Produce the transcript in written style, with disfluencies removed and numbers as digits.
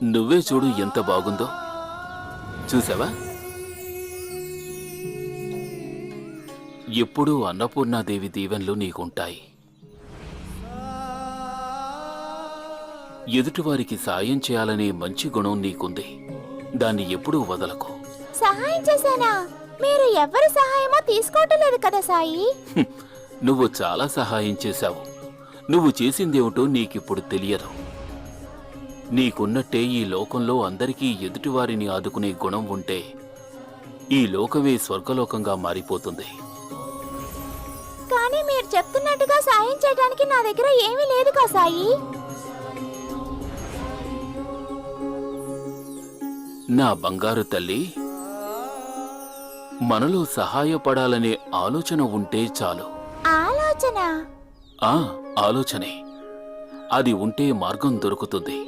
నువ్వే చూడు ఎంత బాగుందో. చూసావా? ఎప్పుడూ అన్నపూర్ణాదేవి దీవెనలు నీకుంటాయి. ఎదుటివారికి సాయం చేయాలనే మంచి గుణం నీకుంది. దాన్ని ఎప్పుడూ వదలకు. సహాయం చేశానా? మీరు ఎవరి సహాయమో తీసుకోవటం లేదు కదా సాయి. నువ్వు చాలా సహాయం చేశావు. నువ్వు చేసిందేమిటో నీకిప్పుడు తెలియదు. నీకున్నట్టే ఈ లోకంలో అందరికీ ఎదుటివారిని ఆదుకునే గుణం ఉంటే ఈ లోకమే స్వర్గలోకంగా మారిపోతుంది. కానీ మీరు చెప్తున్నట్టుగా సాయం చేయడానికి నా దగ్గర ఏమీ లేదు కదా సాయి. నా బంగారు తల్లి, మనలో సహాయపడాలనే ఆలోచన ఉంటే చాలు. ఆలోచన? ఆలోచనే. అది ఉంటే మార్గం దొరుకుతుంది.